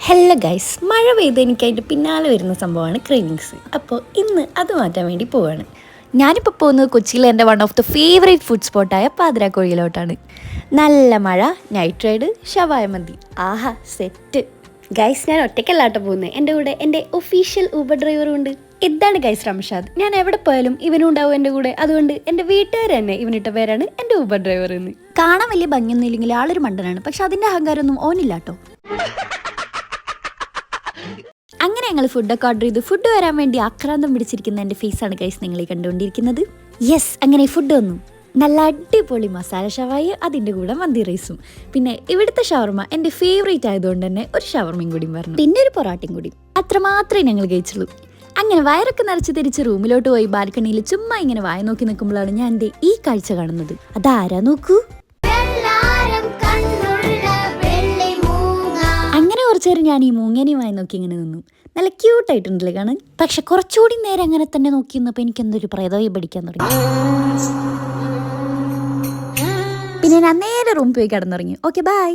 Hello guys, മഴ പെയ്ത് എനിക്ക് അതിൻ്റെ പിന്നാലെ വരുന്ന സംഭവമാണ് ക്രേവിങ്സ്. അപ്പോൾ ഇന്ന് അത് മാറ്റാൻ വേണ്ടി പോവാണ്. ഞാനിപ്പോൾ പോകുന്നത് കൊച്ചിയിലെ എൻ്റെ one of the favourite food സ്പോട്ടായ പാതിരാക്കോഴിയിലോട്ടാണ്. നല്ല മഴ, നൈറ്റ് റൈഡ്, ഷവായ മന്തി, ആഹാ സെറ്റ്. ഗൈസ്, ഞാൻ ഒറ്റയ്ക്കല്ലാട്ടോ പോകുന്നത്. എൻ്റെ കൂടെ എൻ്റെ ഒഫീഷ്യൽ ഊബർ ഡ്രൈവറും ഉണ്ട്. ഇതാണ് ഗൈസ് റംഷാദ്. ഞാൻ എവിടെ പോയാലും ഇവനും ഉണ്ടാവും എൻ്റെ കൂടെ. അതുകൊണ്ട് എൻ്റെ വീട്ടുകാർ തന്നെ ഇവനിട്ട പേരാണ് എൻ്റെ ഊബർ ഡ്രൈവർ എന്ന്. കാണാൻ വലിയ ഭംഗിയൊന്നും ഇല്ലെങ്കിൽ ആളൊരു മണ്ടനാണ്, പക്ഷെ അതിൻ്റെ അഹങ്കാരമൊന്നും ഓനില്ല കേട്ടോ. അങ്ങനെ ഞങ്ങൾ ഫുഡൊക്കെ ഓർഡർ ചെയ്തു. ഫുഡ് വരാൻ വേണ്ടി ആക്രാന്തം പിടിച്ചിരിക്കുന്ന എൻ്റെ ഫേസാണ് ഗൈസ് നിങ്ങൾ ഈ കണ്ടുകൊണ്ടിരിക്കുന്നത്. യെസ്, അങ്ങനെ ഫുഡ് വന്നു. നല്ല അടിപൊളി മസാല ഷവായി, അതിൻ്റെ കൂടെ മന്തി റൈസും. പിന്നെ ഇവിടുത്തെ ഷവർമ എൻ്റെ ഫേവറേറ്റ് ആയതുകൊണ്ട് തന്നെ ഒരു ഷവർമയും കൂടിയും പറഞ്ഞു, പിന്നെ ഒരു പൊറാട്ടയും കൂടി. അത്രമാത്രമേ ഞങ്ങൾ കഴിച്ചുള്ളൂ. അങ്ങനെ വയറൊക്കെ നിറച്ച് തിരിച്ച് റൂമിലോട്ട് പോയി ബാൽക്കണിയിൽ ചുമ്മാ ഇങ്ങനെ വായ നോക്കി നിൽക്കുമ്പോഴാണ് ഞാൻ എൻ്റെ ഈ കാഴ്ച കാണുന്നത്. അതാരാ നോക്കൂ. അങ്ങനെ കുറച്ചു നേരം ഞാൻ ഈ മൂങ്ങനെയുമായി നോക്കി ഇങ്ങനെ നിന്നു. നല്ല ക്യൂട്ടായിട്ടുണ്ടല്ലേ കാണാൻ. പക്ഷെ കുറച്ചുകൂടി നേരം അങ്ങനെ തന്നെ നോക്കി നിന്നപ്പോൾ എനിക്ക് എന്തൊരു പ്രേതമായി പഠിക്കാൻ തുടങ്ങി. പിന്നെ ഞാൻ നേരെ റൂമിൽ പോയി കിടന്നുറങ്ങി. Okay bye.